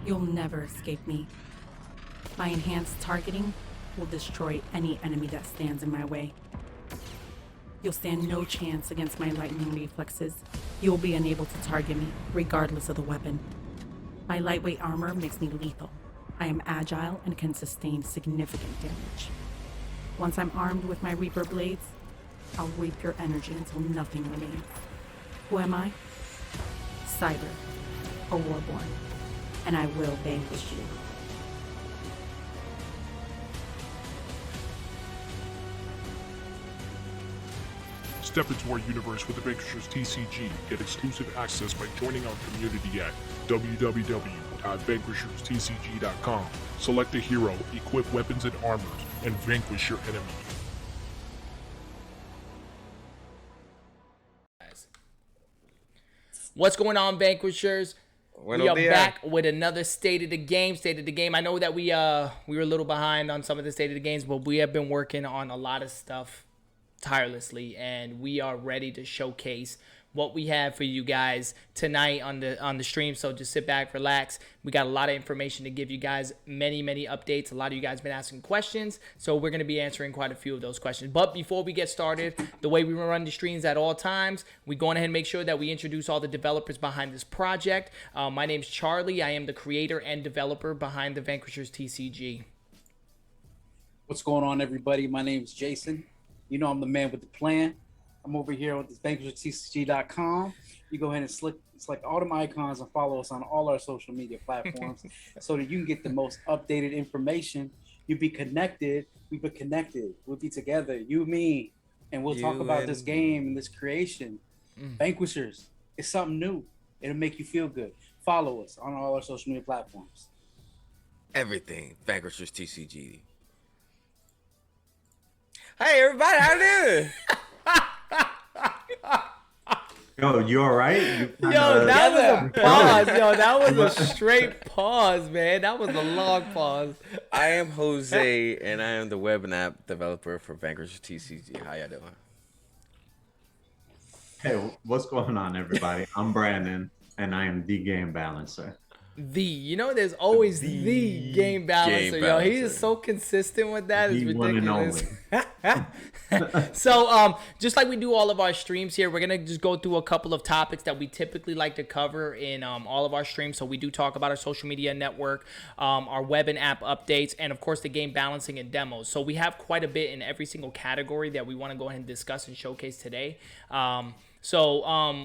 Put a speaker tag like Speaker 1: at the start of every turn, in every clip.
Speaker 1: You'll never escape me. My enhanced targeting will destroy any enemy that stands in my way. You'll stand no chance against my lightning reflexes. You'll be unable to target me, regardless of the weapon. My lightweight armor makes me lethal. I am agile and can sustain significant damage. Once I'm armed with my Reaper blades, I'll reap your energy until nothing remains. Who am I? Cyber, a warborn, and I will vanquish you.
Speaker 2: Step into our universe with the Vanquishers TCG. Get exclusive access by joining our community at www.vanquisherstcg.com. Select a hero, equip weapons and armors, and vanquish your enemy.
Speaker 3: What's going on, Vanquishers? We are back with another State of the Game. I know that we were a little behind on some of the State of the Games, but we have been working on a lot of stuff tirelessly, and we are ready to showcase what we have for you guys tonight on the stream. So just sit back, relax. We got a lot of information to give you guys, many updates. A lot of you guys have been asking questions, so we're going to be answering quite a few of those questions. But before we get started, the way we run the streams at all times, we go ahead and make sure that we introduce all the developers behind this project. My name's Charlie. I am the creator and developer behind the Vanquishers TCG.
Speaker 4: What's going on, everybody? My name's Jason. You know I'm the man with the plan. I'm over here with this VanquisherTCG.com. You go ahead and select all them icons and follow us on all our social media platforms so that you can get the most updated information. You be connected. We be connected. We'll be together. You, me, and we'll talk about this game and this creation. Vanquishers. It's something new. It'll make you feel good. Follow us on all our social media platforms.
Speaker 5: Everything Vanquishers TCG. Hey everybody, how you doing?
Speaker 6: Yo, you all right?
Speaker 3: Yo, that was a pause. Yo, that was a straight pause, man. That was a long pause.
Speaker 5: I am Jose, and I am the web and app developer for Vanquishers TCG. How y'all doing?
Speaker 6: Hey, what's going on, everybody? I'm Brandon, and I am the game balancer.
Speaker 3: There's always the game balancer, yo. He is so consistent with that. It's ridiculous. So, just like we do all of our streams here, we're gonna just go through a couple of topics that we typically like to cover in all of our streams. So we do talk about our social media network, our web and app updates, and of course the game balancing and demos. So we have quite a bit in every single category that we want to go ahead and discuss and showcase today. So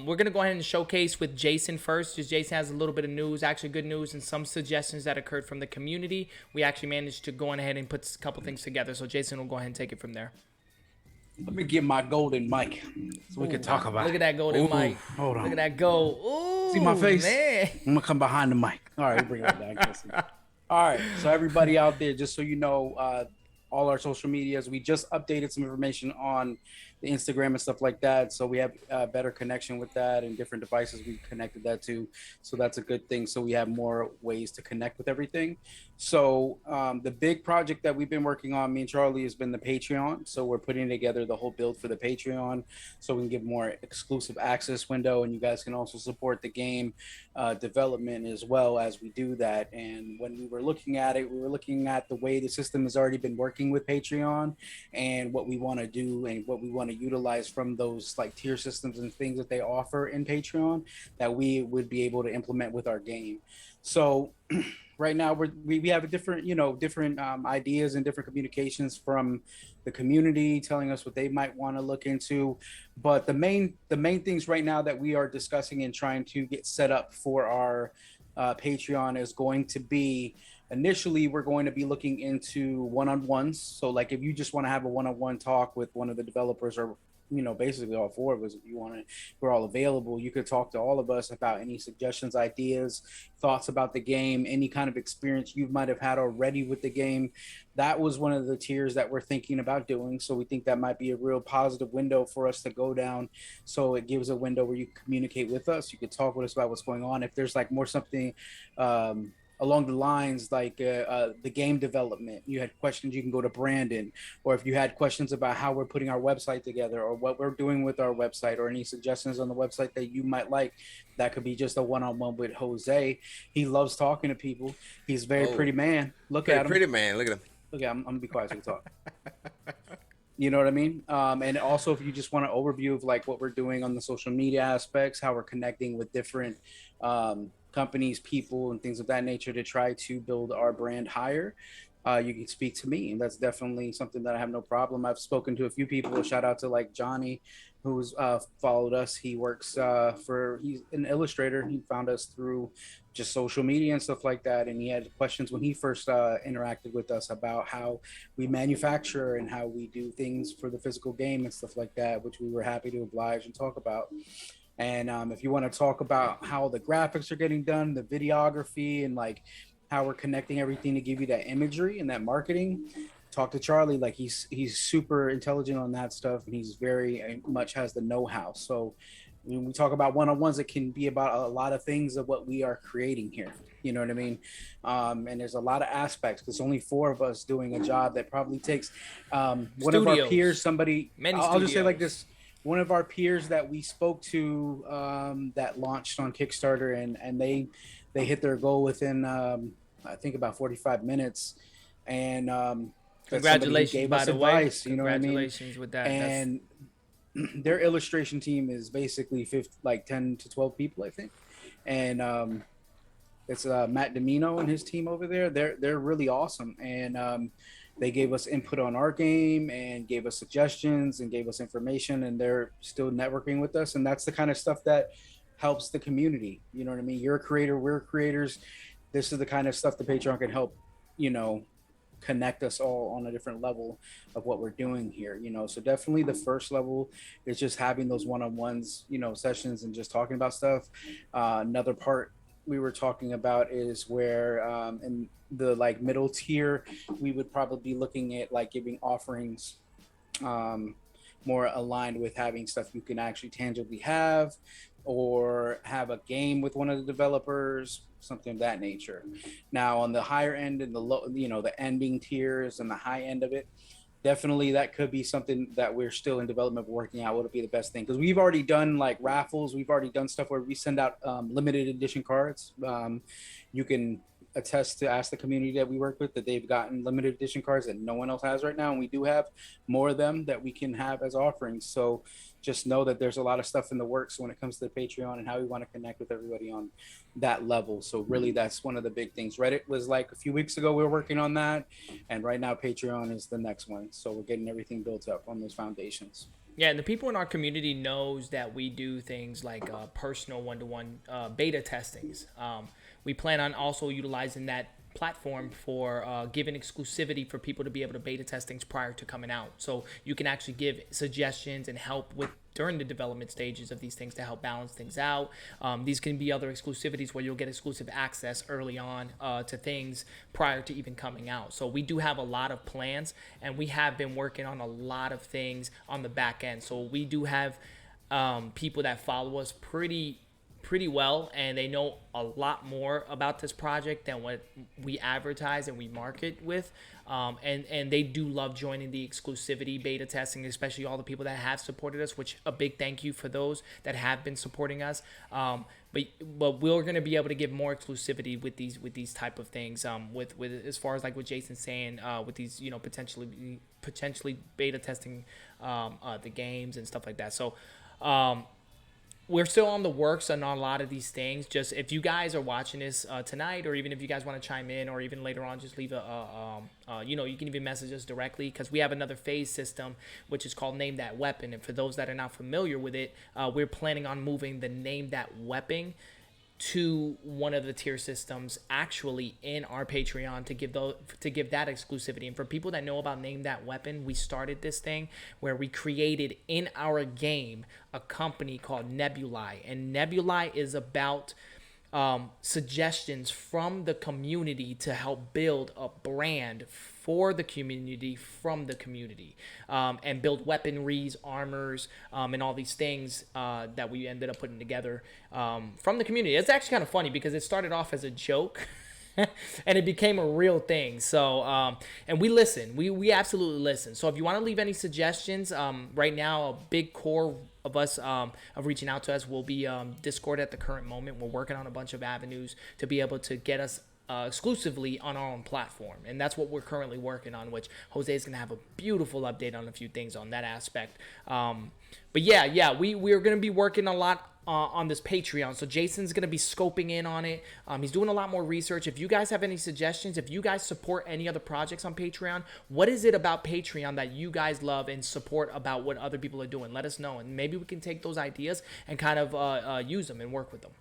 Speaker 3: we're going to go ahead and showcase with Jason first, because Jason has a little bit of news, actually good news, and some suggestions that occurred from the community. We actually managed to go on ahead and put a couple things together. So Jason will go ahead and take it from there.
Speaker 4: Let me get my golden mic so we can talk about it.
Speaker 3: Look at that golden mic.
Speaker 4: Hold on.
Speaker 3: Look at that gold. Ooh,
Speaker 4: see my face?
Speaker 3: Man.
Speaker 4: I'm going to come behind the mic. All right, bring it back. All right, so everybody out there, just so you know, all our social medias, we just updated some information on the Instagram and stuff like that, so we have better connection with that, and different devices we connected that to, so that's a good thing. So we have more ways to connect with everything. So the big project that we've been working on, me and Charlie, has been the Patreon. So we're putting together the whole build for the Patreon so we can give more exclusive access window, and you guys can also support the game development as well as we do that. And when we were looking at it, we were looking at the way the system has already been working with Patreon and what we want to do and what we want to utilize from those like tier systems and things that they offer in Patreon that we would be able to implement with our game. So right now we have a different ideas and different communications from the community telling us what they might want to look into. But the main things right now that we are discussing and trying to get set up for our Patreon is going to be, initially we're going to be looking into one-on-ones. So like if you just want to have a one-on-one talk with one of the developers, or basically all four of us, if you want to, we're all available. You could talk to all of us about any suggestions, ideas, thoughts about the game, any kind of experience you might have had already with the game. That was one of the tiers that we're thinking about doing. So we think that might be a real positive window for us to go down. So it gives a window where you communicate with us. You could talk with us about what's going on. If there's like more something along the lines like the game development. You had questions, you can go to Brandon. Or if you had questions about how we're putting our website together or what we're doing with our website or any suggestions on the website that you might like, that could be just a one-on-one with Jose. He loves talking to people. He's a very pretty
Speaker 5: Oh,
Speaker 4: man. Look
Speaker 5: pretty
Speaker 4: at him.
Speaker 5: pretty man. Look at him.
Speaker 4: Look at him. I'm gonna be quiet so we talk. You know what I mean? And also, if you just want an overview of like what we're doing on the social media aspects, how we're connecting with different companies, people, and things of that nature to try to build our brand higher, you can speak to me, and that's definitely something that I have no problem. I've spoken to a few people. Shout out to like Johnny, who's followed us. He works he's an illustrator. He found us through just social media and stuff like that, and he had questions when he first interacted with us about how we manufacture and how we do things for the physical game and stuff like that, which we were happy to oblige and talk about. And if you want to talk about how the graphics are getting done, the videography, and like how we're connecting everything to give you that imagery and that marketing, talk to Charlie. Like he's super intelligent on that stuff, and he's very much has the know-how. So when we talk about one-on-ones, it can be about a lot of things of what we are creating here. You know what I mean? And there's a lot of aspects. There's only 4 of us doing a job that probably takes one of our peers, somebody. I'll just say like this. One of our peers that we spoke to that launched on Kickstarter, and they hit their goal within I think about 45 minutes, and
Speaker 3: congratulations, by the way.
Speaker 4: You know what I mean?
Speaker 3: Congratulations with that.
Speaker 4: And their illustration team is basically 10 to 12 people, I think, and it's Matt Domino and his team over there. They're really awesome, and they gave us input on our game and gave us suggestions and gave us information, and they're still networking with us. And that's the kind of stuff that helps the community. You know what I mean? You're a creator, we're creators. This is the kind of stuff the Patreon can help, connect us all on a different level of what we're doing here. So definitely the first level is just having those one-on-ones, sessions and just talking about stuff. Another part we were talking about is where in the like middle tier, we would probably be looking at like giving offerings more aligned with having stuff you can actually tangibly have, or have a game with one of the developers, something of that nature. Now on the higher end and the low, the ending tiers and the high end of it, definitely that could be something that we're still in development working out what would be the best thing, because we've already done like raffles, we've already done stuff where we send out limited edition cards. You can attest to ask the community that we work with that they've gotten limited edition cards that no one else has right now, and we do have more of them that we can have as offerings. So just know that there's a lot of stuff in the works when it comes to the Patreon and how we want to connect with everybody on that level. So really that's one of the big things. Reddit was like a few weeks ago we were working on that, and right now Patreon is the next one. So we're getting everything built up on those foundations.
Speaker 3: Yeah, and the people in our community knows that we do things like personal one-to-one beta testings. We plan on also utilizing that platform for giving exclusivity for people to be able to beta test things prior to coming out. So you can actually give suggestions and help with during the development stages of these things to help balance things out. These can be other exclusivities where you'll get exclusive access early on to things prior to even coming out. So we do have a lot of plans, and we have been working on a lot of things on the back end. So we do have people that follow us pretty well, and they know a lot more about this project than what we advertise and we market with, and they do love joining the exclusivity beta testing, especially all the people that have supported us, which a big thank you for those that have been supporting us. But we're going to be able to give more exclusivity with these type of things, with as far as like what Jason's saying, with these potentially beta testing the games and stuff like that. So we're still on the works on a lot of these things. Just if you guys are watching this tonight, or even if you guys want to chime in, or even later on, just leave you can even message us directly, because we have another phase system, which is called Name That Weapon. And for those that are not familiar with it, we're planning on moving the Name That Weapon to one of the tier systems actually in our Patreon to give that exclusivity. And for people that know about Name That Weapon, we started this thing where we created in our game a company called Nebuli, and Nebuli is about suggestions from the community to help build a brand for the community, from the community, and build weaponries, armors, and all these things that we ended up putting together from the community. It's actually kind of funny because it started off as a joke and it became a real thing. So, and we listen. We absolutely listen. So if you want to leave any suggestions, right now a big core of us of reaching out to us will be Discord at the current moment. We're working on a bunch of avenues to be able to get us exclusively on our own platform, and that's what we're currently working on, which Jose is going to have a beautiful update on a few things on that aspect. But yeah, we're going to be working a lot on this Patreon. So Jason's going to be scoping in on it. He's doing a lot more research. If you guys have any suggestions, if you guys support any other projects on Patreon, what is it about Patreon that you guys love and support about what other people are doing? Let us know, and maybe we can take those ideas and kind of use them and work with them.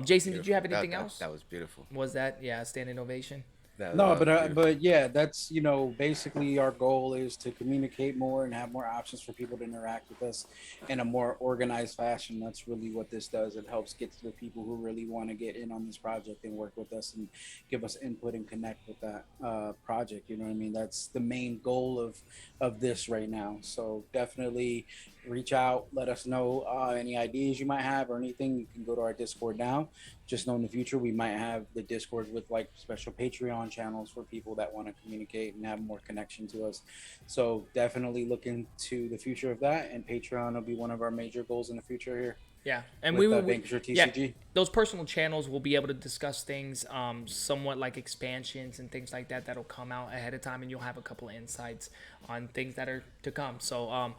Speaker 3: Jason,
Speaker 5: Beautiful.
Speaker 3: did you have anything else?
Speaker 5: That was beautiful.
Speaker 3: Was that standing ovation?
Speaker 4: But yeah, that's basically our goal is to communicate more and have more options for people to interact with us in a more organized fashion. That's really what this does. It helps get to the people who really want to get in on this project and work with us and give us input and connect with that project. You know what I mean? That's the main goal of this right now. So definitely reach out, let us know any ideas you might have or anything. You can go to our Discord now. Just know in the future we might have the Discord with like special Patreon channels for people that want to communicate and have more connection to us. So definitely look into the future of that, and Patreon will be one of our major goals in the future here.
Speaker 3: Yeah, and
Speaker 4: with,
Speaker 3: we will
Speaker 4: Vanquish TCG.
Speaker 3: Yeah, those personal channels will be able to discuss things somewhat like expansions and things like that that'll come out ahead of time, and you'll have a couple of insights on things that are to come. So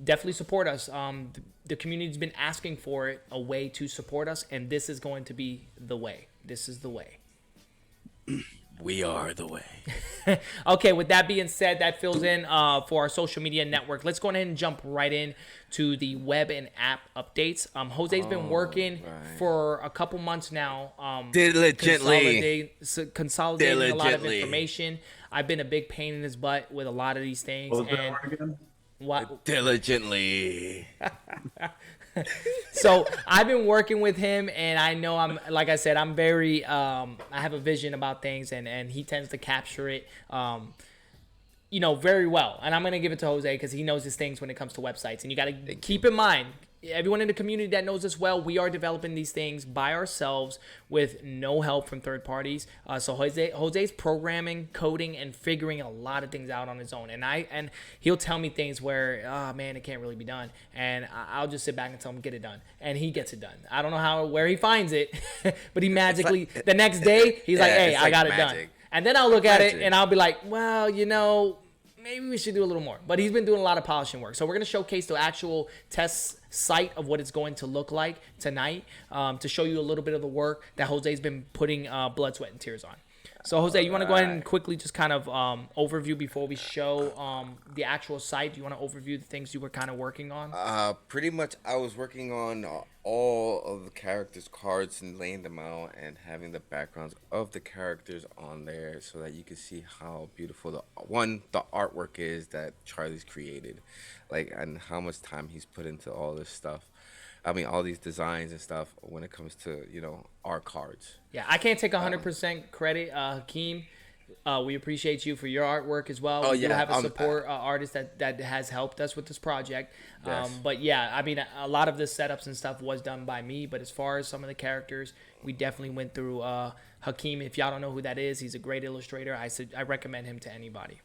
Speaker 3: definitely support us. The community's been asking for it, a way to support us, and this is going to be the way. This is the way.
Speaker 5: We are the way.
Speaker 3: Okay, with that being said, that fills in for our social media network. Let's go ahead and jump right in to the web and app updates. Jose's been working for a couple months now.
Speaker 5: Diligently.
Speaker 3: Consolidating a lot of information. I've been a big pain in his butt with a lot of these things.
Speaker 6: What was that word again?
Speaker 3: What?
Speaker 5: Diligently.
Speaker 3: So I've been working with him, and I know like I said, I'm very, I have a vision about things, and he tends to capture it, very well. And I'm going to give it to Jose because he knows his things when it comes to websites. And you got to keep in mind, everyone in the community that knows us well, we are developing these things by ourselves with no help from third parties. So Jose's programming, coding, and figuring a lot of things out on his own. And he'll tell me things where, oh man, it can't really be done. And I'll just sit back and tell him, get it done. And he gets it done. I don't know where he finds it, but he magically, the next day, he's like, hey, I got it done. And then I'll look at it and I'll be like, well, maybe we should do a little more. But he's been doing a lot of polishing work. So we're going to showcase the actual test site of what it's going to look like tonight, to show you a little bit of the work that Jose's been putting blood, sweat, and tears on. So, Jose, you want to go ahead and quickly just kind of overview before we show the actual site? Do you want to overview the things you were kind of working on?
Speaker 5: Pretty much I was working on all of the characters' cards and laying them out and having the backgrounds of the characters on there so that you can see how beautiful the artwork is that Charlie's created, and how much time he's put into all this stuff. I mean, all these designs and stuff when it comes to, our cards.
Speaker 3: Yeah, I can't take 100% credit, Hakeem. We appreciate you for your artwork as well. We do have a support artist that has helped us with this project.
Speaker 5: Yes.
Speaker 3: But yeah, I mean, a lot of the setups and stuff was done by me. But as far as some of the characters, we definitely went through Hakeem. If y'all don't know who that is, he's a great illustrator. I recommend him to anybody.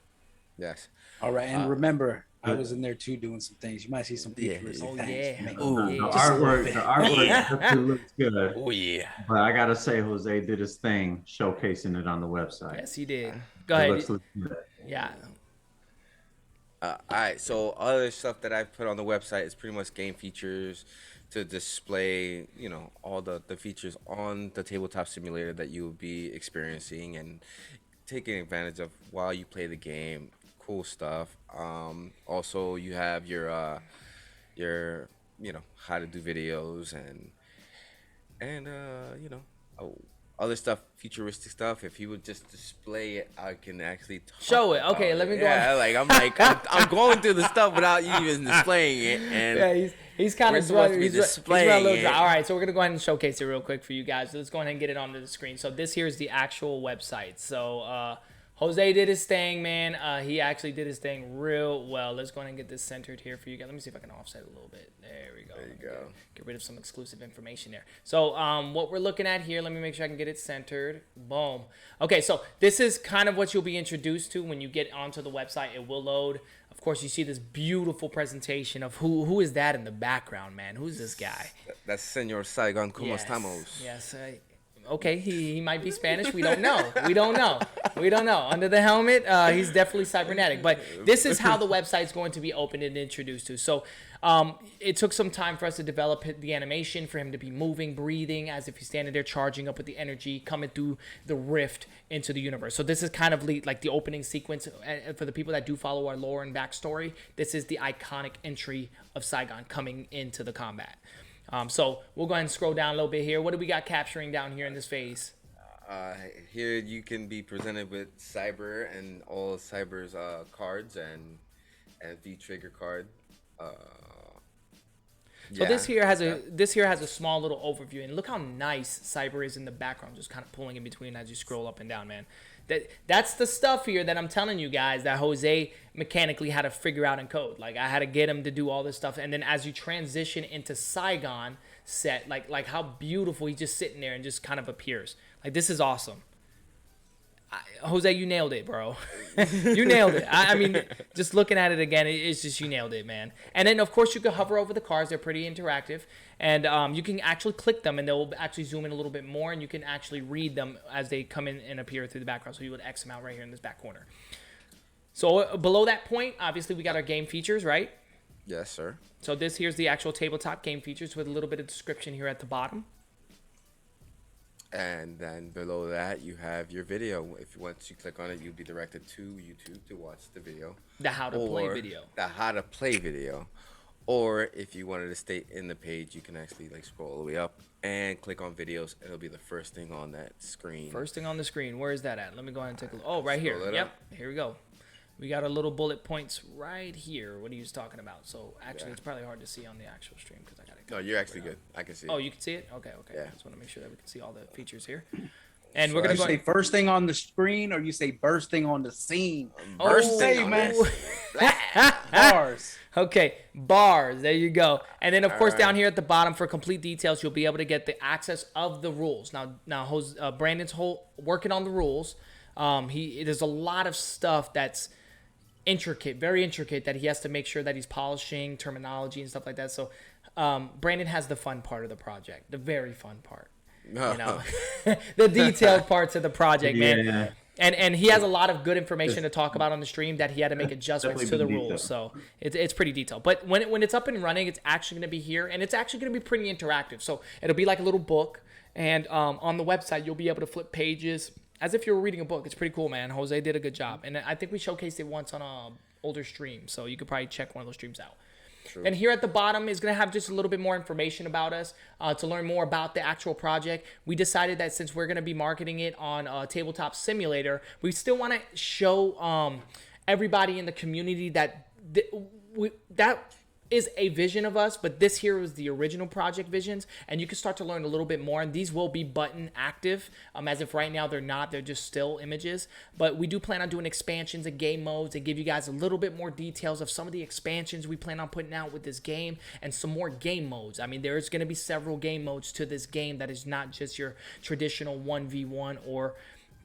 Speaker 5: Yes.
Speaker 4: All right, and remember, I was in there too doing some things. You might see some futuristic things.
Speaker 3: Yeah.
Speaker 6: The artwork definitely looks good.
Speaker 5: Oh yeah.
Speaker 6: But I gotta say, Jose did his thing, showcasing it on the website.
Speaker 3: Yes, he did. Go ahead.
Speaker 6: Looks good.
Speaker 3: Yeah.
Speaker 5: All right. So other stuff that I've put on the website is pretty much game features to display, all the features on the tabletop simulator that you will be experiencing and taking advantage of while you play the game. Cool stuff. Also, you have your how to do videos and other stuff, futuristic stuff. If you would just display it, I can actually
Speaker 3: show it. Okay, let me go.
Speaker 5: Yeah, I'm going through the stuff without you even displaying it. And
Speaker 3: yeah, he's kind of
Speaker 5: displaying it.
Speaker 3: All right, so we're gonna go ahead and showcase it real quick for you guys. Let's go ahead and get it onto the screen. So this here is the actual website. So Jose did his thing, man. He actually did his thing real well. Let's go ahead and get this centered here for you guys. Let me see if I can offset it a little bit. There we go.
Speaker 5: There you go.
Speaker 3: Get rid of some exclusive information there. So what we're looking at here, let me make sure I can get it centered. Boom. Okay, so this is kind of what you'll be introduced to when you get onto the website. It will load. Of course, you see this beautiful presentation of who is that in the background, man? Who's this guy?
Speaker 5: That's Senor Saigon Como
Speaker 3: Yes.
Speaker 5: Estamos.
Speaker 3: Yes. Okay, he might be Spanish. We don't know. We don't know. Under the helmet, he's definitely cybernetic. But this is how the website's going to be opened and introduced to. So it took some time for us to develop the animation, for him to be moving, breathing, as if he's standing there charging up with the energy, coming through the rift into the universe. So this is kind of like the opening sequence. For the people that do follow our lore and backstory, this is the iconic entry of Saigon coming into the combat. So we'll go ahead and scroll down a little bit here. What do we got capturing down here in this phase?
Speaker 5: Here you can be presented with Cyber and all Cyber's cards and V-Trigger card.
Speaker 3: So this here has a small little overview, and look how nice Cyber is in the background, just kind of pulling in between as you scroll up and down, man. That's the stuff here that I'm telling you guys that Jose mechanically had to figure out in code. Like, I had to get him to do all this stuff, and then as you transition into Saigon set, like how beautiful he's just sitting there and just kind of appears. Like, this is awesome. Jose, you nailed it, bro. You nailed it. I mean, just looking at it again, it's just, you nailed it, man. And then, of course, you can hover over the cards. They're pretty interactive. And you can actually click them, and they'll actually zoom in a little bit more, and you can actually read them as they come in and appear through the background. So you would X them out right here in this back corner. So below that point, obviously, we got our game features, right?
Speaker 5: Yes, sir.
Speaker 3: So here's the actual tabletop game features with a little bit of description here at the bottom.
Speaker 5: And then below that, you have your video. If once you click on it, you'll be directed to YouTube to watch the video.
Speaker 3: The how to play video.
Speaker 5: The how to play video. Or if you wanted to stay in the page, you can actually like scroll all the way up and click on videos. It'll be the first thing on that screen.
Speaker 3: First thing on the screen. Where is that at? Let me go ahead and take a look. Oh, right here.
Speaker 5: Scroll it
Speaker 3: Yep.
Speaker 5: up.
Speaker 3: Here we go. We got our little bullet points right here. What are you talking about? So actually, it's probably hard to see on the actual stream because I got it.
Speaker 5: No, you're actually good. I can see.
Speaker 3: Oh, you can see it? Okay.
Speaker 5: Yeah.
Speaker 3: I just want to make sure that we can see all the features here. And
Speaker 5: So
Speaker 3: we're gonna
Speaker 4: You
Speaker 3: go.
Speaker 4: say first thing on the screen, or you say bursting on the scene?
Speaker 5: Bursting
Speaker 4: Oh,
Speaker 5: on
Speaker 4: man.
Speaker 5: it.
Speaker 4: Bars.
Speaker 3: Okay, bars. There you go. And then, of course,
Speaker 5: right.
Speaker 3: down here at the bottom for complete details, you'll be able to get the access of the rules. Now, Brandon's working on the rules. There's a lot of stuff that's intricate, very intricate, that he has to make sure that he's polishing terminology and stuff like that. So, Brandon has the fun part of the project, the very fun part. You know, the detailed parts of the project, man.
Speaker 6: Yeah.
Speaker 3: And he has a lot of good information to talk about on the stream that he had to make adjustments to the
Speaker 6: Definitely
Speaker 3: rules.
Speaker 6: detailed.
Speaker 3: So it's pretty detailed. But when it's up and running, it's actually going to be here, and it's actually going to be pretty interactive. So it'll be like a little book, and on the website, you'll be able to flip pages as if you were reading a book. It's pretty cool, man. Jose did a good job. And I think we showcased it once on a older stream, so you could probably check one of those streams out.
Speaker 5: True.
Speaker 3: And here at the bottom is going to have just a little bit more information about us to learn more about the actual project. We decided that since we're going to be marketing it on Tabletop Simulator, we still want to show everybody in the community that that is a vision of us, but this here was the original project visions, and you can start to learn a little bit more. And these will be button active, as if right now they're not, they're just still images. But we do plan on doing expansions and game modes and give you guys a little bit more details of some of the expansions we plan on putting out with this game and some more game modes. I mean, there's going to be several game modes to this game that is not just your traditional 1v1 or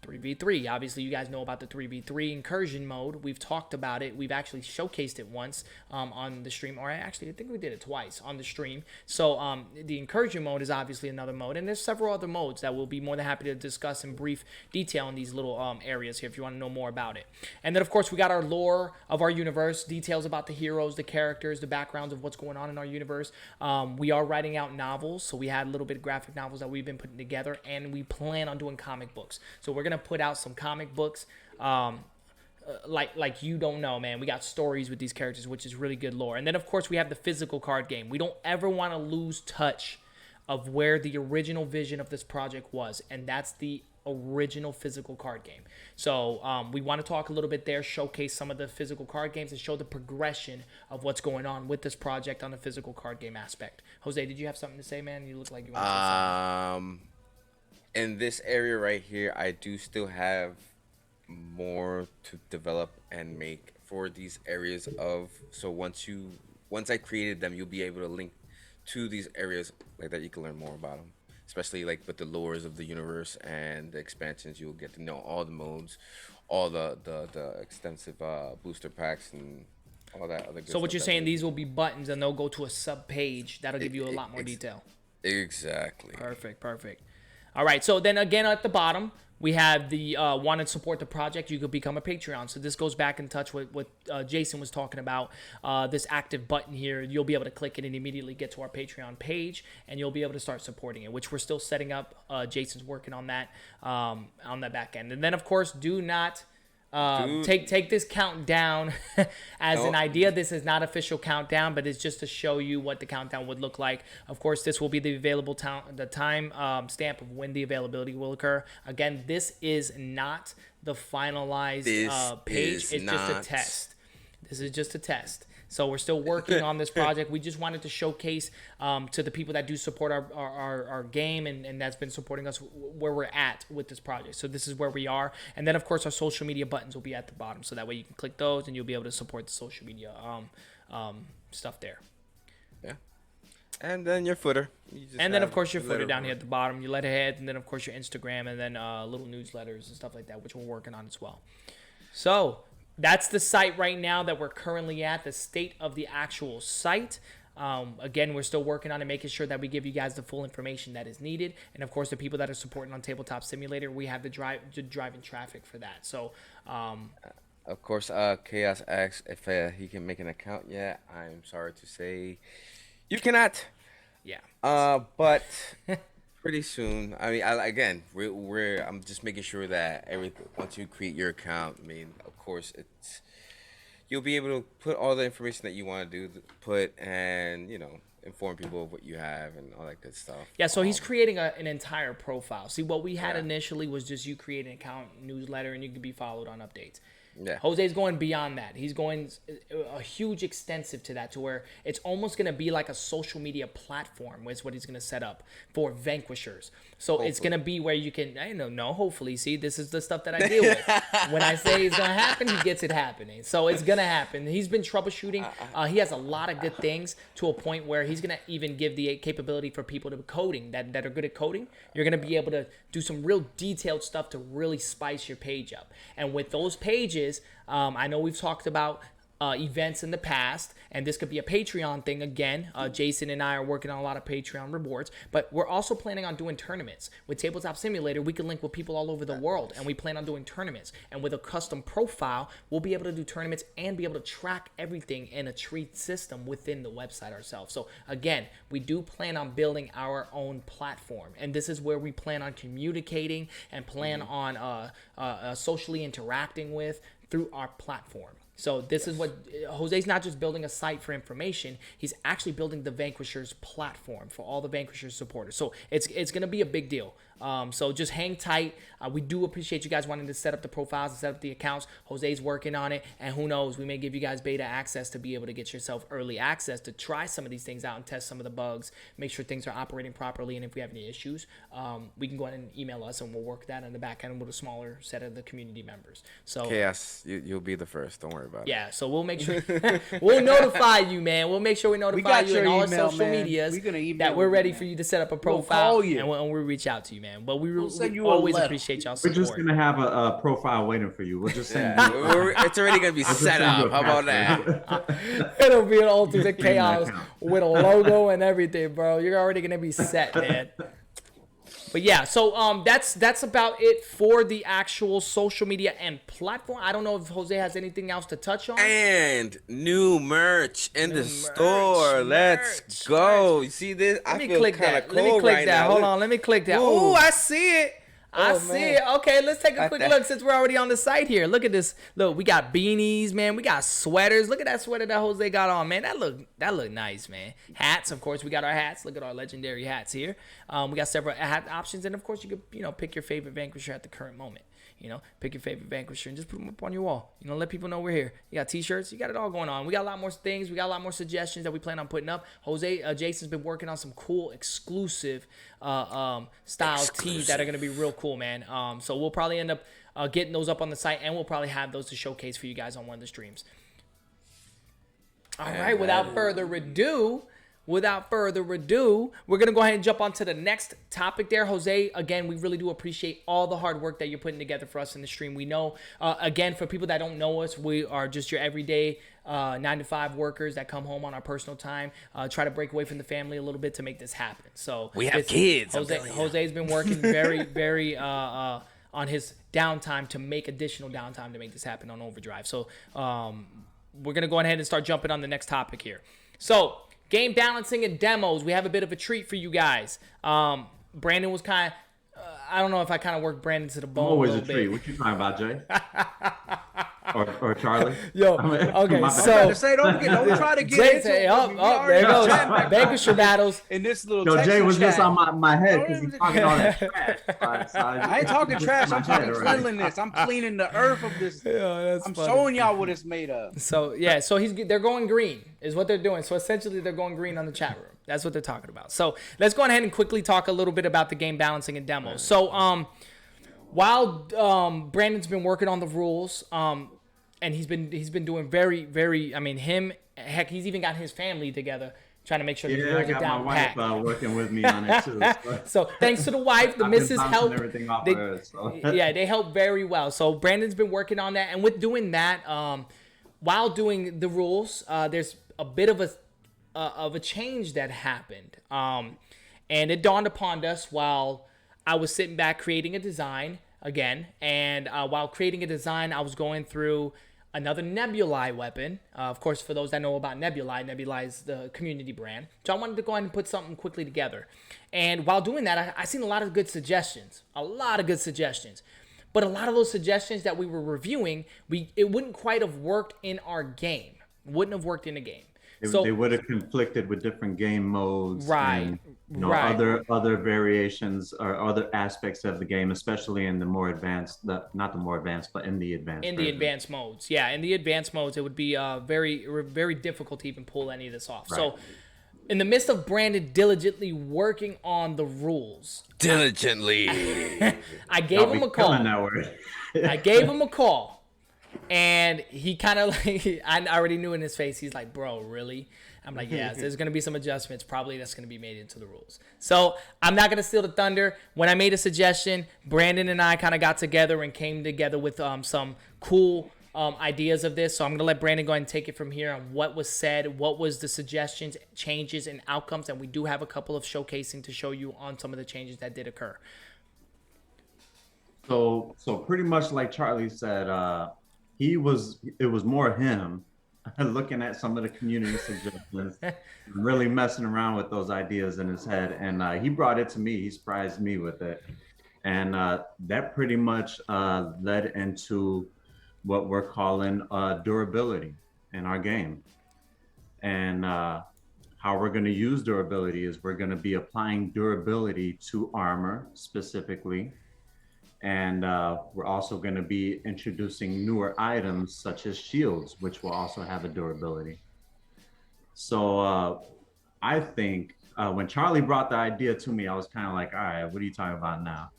Speaker 3: 3v3. Obviously, you guys know about the 3v3 incursion mode. We've talked about it. We've actually showcased it once on the stream, or I think we did it twice on the stream. So the incursion mode is obviously another mode, and there's several other modes that we'll be more than happy to discuss in brief detail in these little areas here if you want to know more about it. And then, of course, we got our lore of our universe, details about the heroes, the characters, the backgrounds of what's going on in our universe. We are writing out novels, so we had a little bit of graphic novels that we've been putting together, and we plan on doing comic books. So we're going to put out some comic books like you don't know, man. We got stories with these characters, which is really good lore. And then, of course, we have the physical card game. We don't ever want to lose touch of where the original vision of this project was, and that's the original physical card game. So we want to talk a little bit there, showcase some of the physical card games, and show the progression of what's going on with this project on the physical card game aspect. Jose, did you have something to say, man? You look like you want to say something.
Speaker 5: In this area right here, I do still have more to develop and make for these areas of. So once I created them, you'll be able to link to these areas like that. You can learn more about them, especially like with the lores of the universe and the expansions. You'll get to know all the modes, all the extensive booster packs and all that other good
Speaker 3: So what
Speaker 5: stuff
Speaker 3: you're
Speaker 5: that
Speaker 3: saying, these will be buttons and they'll go to a sub page that'll give you a
Speaker 5: Ex-
Speaker 3: lot more
Speaker 5: ex-
Speaker 3: detail.
Speaker 5: Exactly.
Speaker 3: Perfect. All right, so then again at the bottom, we have the want to support the project. You could become a Patreon. So this goes back in touch with what Jason was talking about. This active button here, you'll be able to click it and immediately get to our Patreon page, and you'll be able to start supporting it, which we're still setting up. Jason's working on that back end. And then, of course, do not take this countdown as an idea. This is not official countdown, but it's just to show you what the countdown would look like. Of course, this will be the available the time stamp of when the availability will occur. Again, this is not the finalized page. It's just a test. This is just a test. So we're still working on this project. We just wanted to showcase to the people that do support our game and that's been supporting us where we're at with this project. So this is where we are. And then, of course, our social media buttons will be at the bottom. So that way you can click those and you'll be able to support the social media stuff there.
Speaker 5: Yeah. And then your footer.
Speaker 3: And then, of course, your footer down here at the bottom, your letterhead, and then, of course, your Instagram, and then little newsletters and stuff like that, which we're working on as well. So that's the site right now that we're currently at, the state of the actual site. Again, we're still working on it, making sure that we give you guys the full information that is needed. And, of course, the people that are supporting on Tabletop Simulator, we have the driving traffic for that. So,
Speaker 5: of course, Chaos asks if he can make an account yet. I'm sorry to say you cannot.
Speaker 3: yeah.
Speaker 5: But pretty soon. I mean, I'm just making sure that once you create your account, I mean, of course, you'll be able to put all the information that you want to put and, inform people of what you have and all that good stuff.
Speaker 3: Yeah, so he's creating an entire profile. See, what we had initially was just you create an account, newsletter, and you can be followed on updates.
Speaker 5: Yeah.
Speaker 3: Jose's going beyond that. He's going a huge extensive to that, to where it's almost going to be like a social media platform is what he's going to set up for Vanquishers. So hopefully. It's going to be where you can, hopefully, see, this is the stuff that I deal with. When I say it's going to happen, he gets it happening. So it's going to happen. He's been troubleshooting. He has a lot of good things to a point where he's going to even give the capability for people to coding that are good at coding. You're going to be able to do some real detailed stuff to really spice your page up. And with those pages, I know we've talked about events in the past, and this could be a Patreon thing again. Jason and I are working on a lot of Patreon rewards, but we're also planning on doing tournaments. With Tabletop Simulator, we can link with people all over the world, and we plan on doing tournaments. And with a custom profile, we'll be able to do tournaments and be able to track everything in a tree system within the website ourselves. So again, we do plan on building our own platform, and this is where we plan on communicating and plan on socially interacting with through our platform. So this is what Jose's not just building a site for information. He's actually building the Vanquishers platform for all the Vanquishers supporters. So it's going to be a big deal. So just hang tight. We do appreciate you guys wanting to set up the profiles and set up the accounts. Jose's working on it. And who knows, we may give you guys beta access to be able to get yourself early access to try some of these things out and test some of the bugs, make sure things are operating properly. And if we have any issues, we can go ahead and email us and we'll work that on the back end with a smaller set of the community members. So
Speaker 5: Chaos, you'll be the first. Don't worry about it.
Speaker 3: Yeah, so we'll make sure we'll notify you, man. We'll make sure we notify you in all our social medias that we're ready for you to set up a profile, and we'll reach out to you, man. But we always appreciate y'all support.
Speaker 6: We're just gonna have a profile waiting for you. We'll just send
Speaker 5: it's already gonna be set up. How about that?
Speaker 3: It'll be an ultimate chaos with a logo and everything, bro. You're already gonna be set, man. But yeah, so that's about it for the actual social media and platform. I don't know if Jose has anything else to touch on.
Speaker 5: And new merch in the store. Let's go. You see this?
Speaker 3: Let me click that. Hold on. Let me click that. Oh, I see it. I see it. Okay, let's take a quick look since we're already on the site here. Look at this. Look, we got beanies, man. We got sweaters. Look at that sweater that Jose got on, man. That look nice, man. Hats, of course. We got our hats. Look at our legendary hats here. We got several hat options, and of course, you could pick your favorite Vanquisher at the current moment. Pick your favorite Vanquisher and just put them up on your wall. Let people know we're here. You got T-shirts. You got it all going on. We got a lot more things. We got a lot more suggestions that we plan on putting up. Jason's been working on some cool exclusive style tees that are going to be real cool, man. So we'll probably end up getting those up on the site, and we'll probably have those to showcase for you guys on one of the streams. All right, without further ado, we're going to go ahead and jump on to the next topic there. Jose, again, we really do appreciate all the hard work that you're putting together for us in the stream. We know, again, for people that don't know us, we are just your everyday 9-to-5 workers that come home on our personal time, try to break away from the family a little bit to make this happen. So
Speaker 7: we have kids.
Speaker 3: Jose's been working very, very on his downtime to make additional downtime to make this happen on Overdrive. So we're going to go ahead and start jumping on the next topic here. So game balancing and demos. We have a bit of a treat for you guys. Brandon was kind of, I don't know if I kind of worked Brandon to the bone.
Speaker 6: Always a treat. What you talking about, Jay? or Charlie?
Speaker 3: Yo, okay, so
Speaker 4: don't try to get into
Speaker 3: Jay,
Speaker 4: it.
Speaker 3: there goes Vanquisher battles.
Speaker 4: In this little
Speaker 6: Jay was
Speaker 4: chat.
Speaker 6: just on my head because he's talking all that trash.
Speaker 4: I ain't talking trash. I'm talking cleanliness. I'm cleaning the earth of this. I'm showing y'all what it's made of.
Speaker 3: So yeah, so they're going green is what they're doing. So essentially, they're going green on the chat room. That's what they're talking about. So let's go ahead and quickly talk a little bit about the game balancing and demos. So while Brandon's been working on the rules, and he's been doing very, very. I mean, he's even got his family together trying to make sure the rules are down pat.
Speaker 6: My wife working with me on it too.
Speaker 3: So thanks to the wife, the missus helped.
Speaker 6: Everything off
Speaker 3: Yeah, they help very well. So Brandon's been working on that, and with doing that, while doing the rules, there's a bit of a change that happened, and it dawned upon us while I was sitting back creating a design again, and while creating a design, I was going through another Nebuli weapon. Of course, for those that know about Nebuli is the community brand. So I wanted to go ahead and put something quickly together. And while doing that, I seen a lot of good suggestions. But a lot of those suggestions that we were reviewing, it wouldn't quite have worked in our game. Wouldn't have worked in a game.
Speaker 6: They would have conflicted with different game modes,
Speaker 3: right?
Speaker 6: And,
Speaker 3: right.
Speaker 6: other variations or other aspects of the game, especially in the more advanced, not the more advanced, but in the advanced.
Speaker 3: In the advanced modes, yeah. In the advanced modes, it would be very, very difficult to even pull any of this off. Right. So, in the midst of Brandon diligently working on the rules,
Speaker 7: I
Speaker 3: gave him a call. I gave him a call. And he kind of like, I already knew in his face, he's like, bro, really? I'm like, yes, there's going to be some adjustments. Probably that's going to be made into the rules. So I'm not going to steal the thunder. When I made a suggestion, Brandon and I kind of got together and came together with some cool ideas of this. So I'm going to let Brandon go ahead and take it from here on what was said, what was the suggestions, changes, and outcomes. And we do have a couple of showcasing to show you on some of the changes that did occur.
Speaker 6: So pretty much like Charlie said, it was more him looking at some of the community suggestions, really messing around with those ideas in his head. And he brought it to me. He surprised me with it. And that pretty much led into what we're calling durability in our game. And how we're going to use durability is we're going to be applying durability to armor specifically. And we're also going to be introducing newer items such as shields, which will also have a durability. So I think when Charlie brought the idea to me, I was kind of like, all right, what are you talking about now?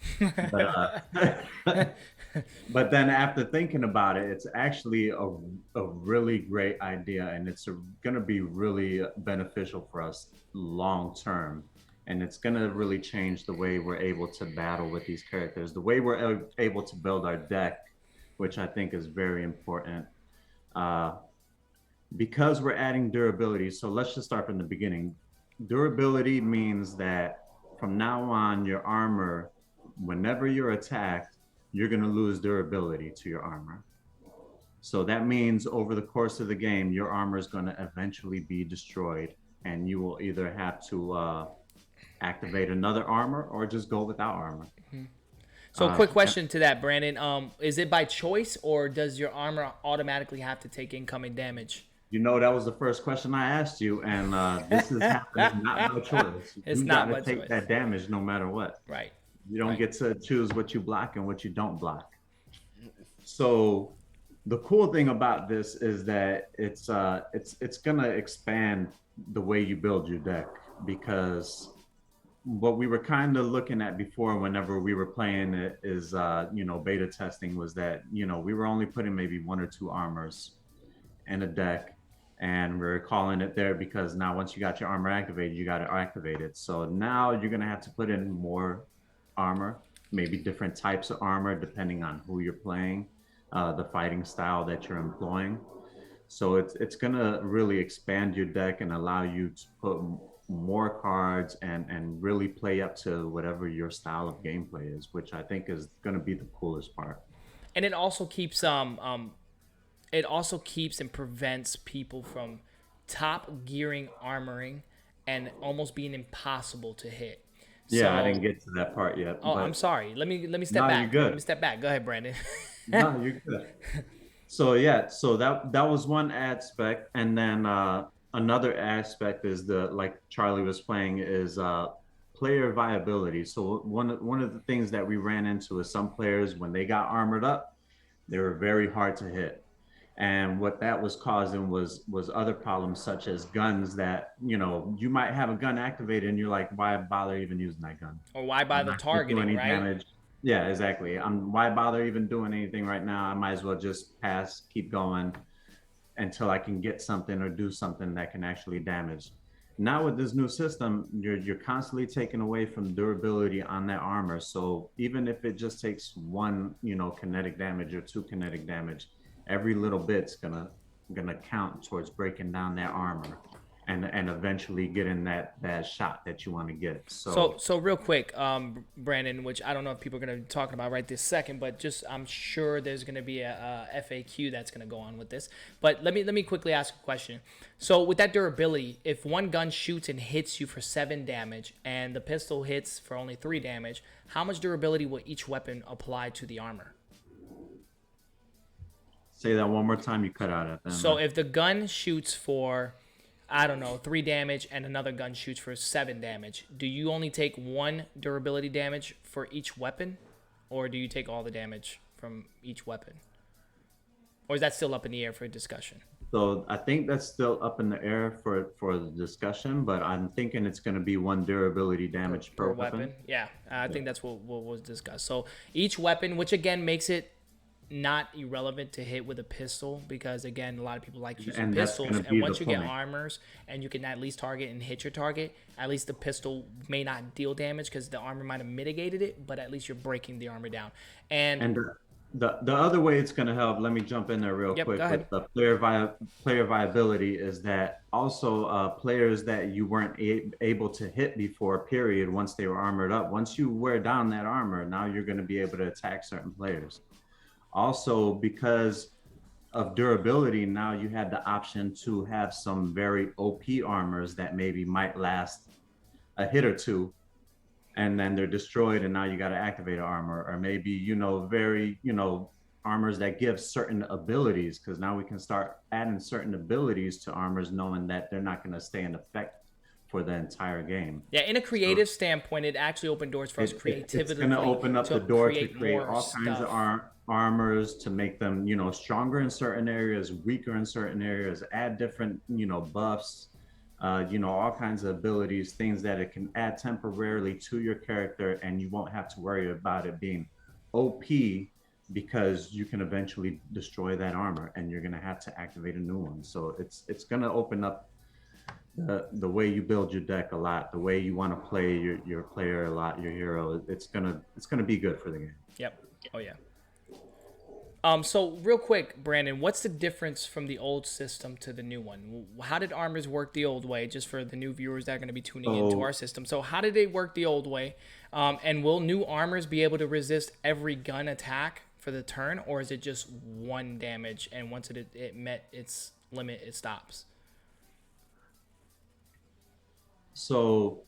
Speaker 6: But then after thinking about it, it's actually a really great idea, and it's going to be really beneficial for us long term. And it's going to really change the way we're able to battle with these characters, the way we're able to build our deck, which I think is very important. Because we're adding durability, so let's just start from the beginning. Durability means that from now on, your armor, whenever you're attacked, you're going to lose durability to your armor. So that means over the course of the game, your armor is going to eventually be destroyed, and you will either have to activate another armor or just go without armor.
Speaker 3: Mm-hmm. So a quick question to that, Brandon. Is it by choice, or does your armor automatically have to take incoming damage?
Speaker 6: That was the first question I asked you, and this is happening not by choice.
Speaker 3: It's not by choice.
Speaker 6: You gotta take that damage no matter what.
Speaker 3: Right.
Speaker 6: You don't get to choose what you block and what you don't block. So the cool thing about this is that it's gonna expand the way you build your deck, because what we were kind of looking at before whenever we were playing it is beta testing, was that we were only putting maybe one or two armors in a deck, and we're calling it there because now once you got your armor activated, you got to activate it. So now you're gonna have to put in more armor, maybe different types of armor depending on who you're playing, the fighting style that you're employing. So it's gonna really expand your deck and allow you to put more cards and really play up to whatever your style of gameplay is, which I think is gonna be the coolest part.
Speaker 3: And it also keeps and prevents people from top gearing armoring and almost being impossible to hit.
Speaker 6: Yeah, I didn't get to that part yet.
Speaker 3: Oh, I'm sorry. Let me step back.
Speaker 6: You're good.
Speaker 3: Let me step back. Go ahead, Brandon.
Speaker 6: No, you're good. So yeah, so that was one aspect, and then another aspect is like Charlie was playing is player viability. So one of the things that we ran into is some players, when they got armored up, they were very hard to hit. And what that was causing was other problems, such as guns that you might have a gun activated and you're like, why bother even using that gun?
Speaker 3: Or why bother targeting, right?
Speaker 6: Damage. Yeah, exactly. Why bother even doing anything right now? I might as well just pass, keep going until I can get something or do something that can actually damage. Now with this new system, you're constantly taking away from durability on that armor. So even if it just takes one, kinetic damage or two kinetic damage, every little bit's gonna count towards breaking down that armor and eventually getting that shot that you want to get.
Speaker 3: So real quick, Brandon, which I don't know if people are going to be talking about right this second, but just I'm sure there's going to be a FAQ that's going to go on with this. But let me quickly ask a question. So with that durability, if one gun shoots and hits you for 7 damage and the pistol hits for only 3 damage, how much durability will each weapon apply to the armor?
Speaker 6: Say that one more time. You cut out at them.
Speaker 3: So if the gun shoots for, I don't know, 3 damage and another gun shoots for 7 damage, do you only take 1 durability damage for each weapon? Or do you take all the damage from each weapon? Or is that still up in the air for discussion?
Speaker 6: So I think that's still up in the air for the discussion, but I'm thinking it's going to be 1 durability damage per weapon.
Speaker 3: Yeah, I think that's what was discussed. So each weapon, which again makes it not irrelevant to hit with a pistol, because again a lot of people like using pistols, and once you get armors and you can at least target and hit your target, at least the pistol may not deal damage because the armor might have mitigated it, but at least you're breaking the armor down. And
Speaker 6: the other way it's going to help, let me jump in there real quick with the player viability, is that also players that you weren't able to hit before, period, once they were armored up, once you wear down that armor, now you're going to be able to attack certain players. Also, because of durability, now you had the option to have some very OP armors that maybe might last a hit or two, and then they're destroyed, and now you got to activate armor. Or maybe very armors that give certain abilities, because now we can start adding certain abilities to armors, knowing that they're not going to stay in effect for the entire game.
Speaker 3: Yeah, in a creative standpoint, it actually opened doors for us creatively.
Speaker 6: It's going to open up the door to create all kinds of armors, to make them stronger in certain areas, weaker in certain areas, add different buffs, all kinds of abilities, things that it can add temporarily to your character, and you won't have to worry about it being OP, because you can eventually destroy that armor and you're going to have to activate a new one. So it's going to open up the way you build your deck a lot, the way you want to play your player a lot, your hero. It's gonna be good for the game.
Speaker 3: Yep. Oh yeah. So real quick, Brandon, what's the difference from the old system to the new one? How did armors work the old way, just for the new viewers that are going to be tuning into our system? So how did they work the old way? And will new armors be able to resist every gun attack for the turn, or is it just 1 damage, and once it met its limit, it stops?
Speaker 6: So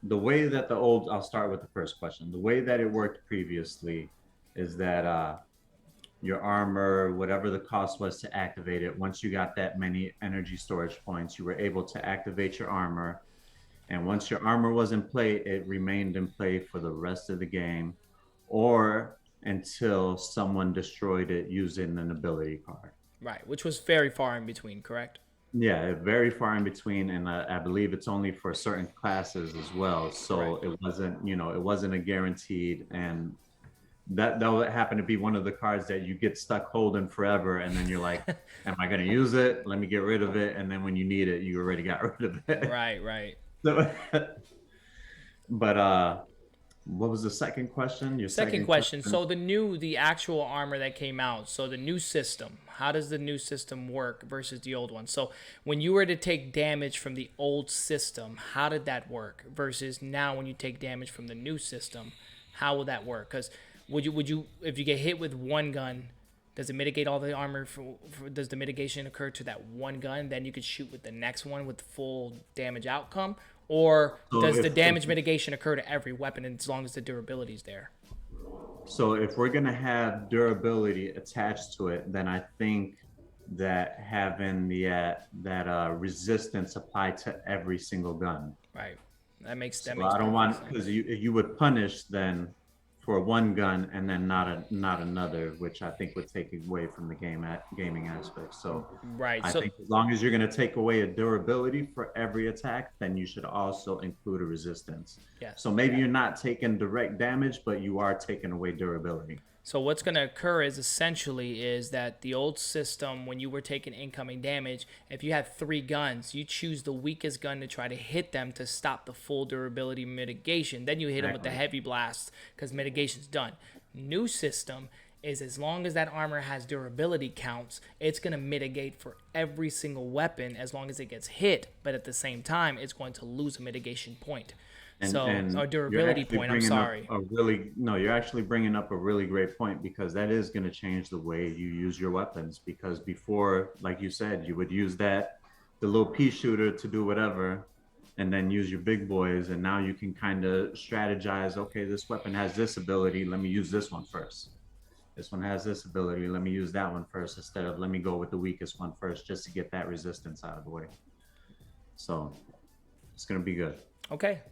Speaker 6: the way that I'll start with the first question. The way that it worked previously is that your armor, whatever the cost was to activate it, once you got that many energy storage points, you were able to activate your armor. And once your armor was in play, it remained in play for the rest of the game. Or until someone destroyed it using an ability card.
Speaker 3: Right, which was very far in between, correct?
Speaker 6: Yeah, very far in between, and I believe it's only for certain classes as well. So
Speaker 3: Right.
Speaker 6: it wasn't, it wasn't a guaranteed, and that would happen to be one of the cards that you get stuck holding forever, and then you're like, "Am I going to use it? Let me get rid of it." And then when you need it, you already got rid of it.
Speaker 3: Right, right.
Speaker 6: So, but what was the second question? Your
Speaker 3: Second question. So the actual armor that came out. So the new system. How does the new system work versus the old one? So when you were to take damage from the old system, how did that work? Versus now when you take damage from the new system, how will that work? Because would you if you get hit with one gun, does it mitigate all the armor? Does the mitigation occur to that one gun? Then you could shoot with the next one with full damage outcome. Or does the damage mitigation occur to every weapon as long as the durability is there?
Speaker 6: So if we're going to have durability attached to it, then I think that having that resistance applied to every single gun.
Speaker 3: Right. That makes
Speaker 6: I don't want, because you would punish then for one gun and then not another, which I think would take away from the gaming aspect. So
Speaker 3: right.
Speaker 6: I think as long as you're going to take away a durability for every attack, then you should also include a resistance.
Speaker 3: Yes.
Speaker 6: So maybe you're not taking direct damage, but you are taking away durability.
Speaker 3: So what's going to occur is that the old system, when you were taking incoming damage, if you had 3 guns, you choose the weakest gun to try to hit them to stop the full durability mitigation. Then you hit them with the heavy blast because mitigation's done. New system is as long as that armor has durability counts, it's going to mitigate for every single weapon as long as it gets hit. But at the same time, it's going to lose a mitigation point. A durability point, I'm sorry.
Speaker 6: You're actually bringing up a really great point, because that is going to change the way you use your weapons. Because before, like you said, you would use the little pea shooter to do whatever, and then use your big boys. And now you can kind of strategize, okay, this weapon has this ability, let me use this one first. This one has this ability, let me use that one first, instead of let me go with the weakest one first just to get that resistance out of the way. So it's going to be good.
Speaker 3: Okay.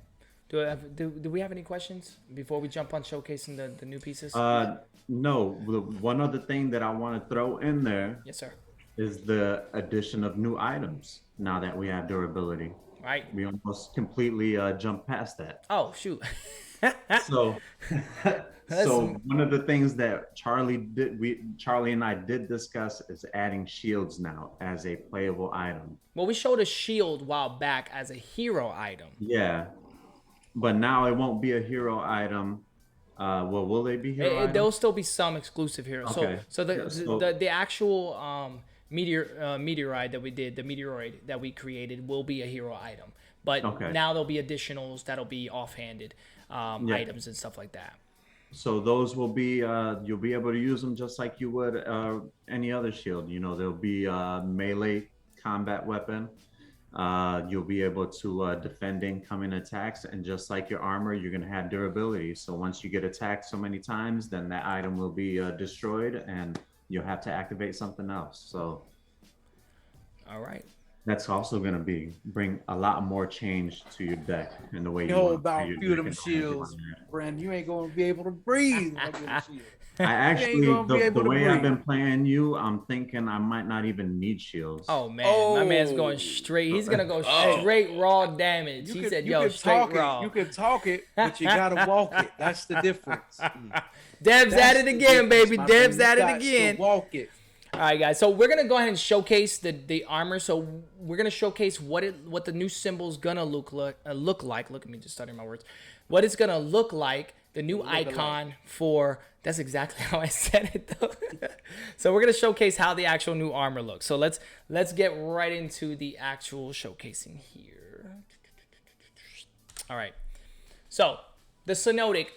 Speaker 3: Do we have any questions before we jump on showcasing the new pieces?
Speaker 6: No. One other thing that I want to throw in there,
Speaker 3: yes, sir,
Speaker 6: is the addition of new items now that we have durability.
Speaker 3: Right.
Speaker 6: We almost completely jumped past that.
Speaker 3: Oh, shoot.
Speaker 6: So one of the things that Charlie and I did discuss is adding shields now as a playable item.
Speaker 3: Well, we showed a shield a while back as a hero item.
Speaker 6: Yeah. But now it won't be a hero item. Will they be hero items?
Speaker 3: There'll still be some exclusive heroes.
Speaker 6: Okay.
Speaker 3: So the actual meteorite that we did, the meteoroid that we created, will be a hero item. But now there'll be additionals that'll be offhanded items and stuff like that.
Speaker 6: So those will be you'll be able to use them just like you would any other shield. There'll be a melee combat weapon. You'll be able to defend incoming attacks, and just like your armor, you're going to have durability. So once you get attacked so many times, then that item will be destroyed, and you'll have to activate something else. So
Speaker 3: all right,
Speaker 6: that's also going to bring a lot more change to your deck and the way you
Speaker 4: want about few of them shields, Brandon. You ain't going to be able to breathe.
Speaker 6: I actually, the way I've been playing you, I'm thinking I might not even need shields.
Speaker 3: Oh man, my man's going straight. He's gonna go straight raw damage. He said, "Yo, straight raw."
Speaker 4: You can talk it, but you gotta walk it. That's the difference.
Speaker 3: Dev's at it again, baby. Dev's at it again.
Speaker 4: Walk it.
Speaker 3: All right, guys. So we're gonna go ahead and showcase the armor. So we're gonna showcase what the new symbol's gonna look like. Look at me just stuttering my words. What it's gonna look like. The new icon for, that's exactly how I said it though. So we're going to showcase how the actual new armor looks. So let's get right into the actual showcasing here. All right. So the Cenotic,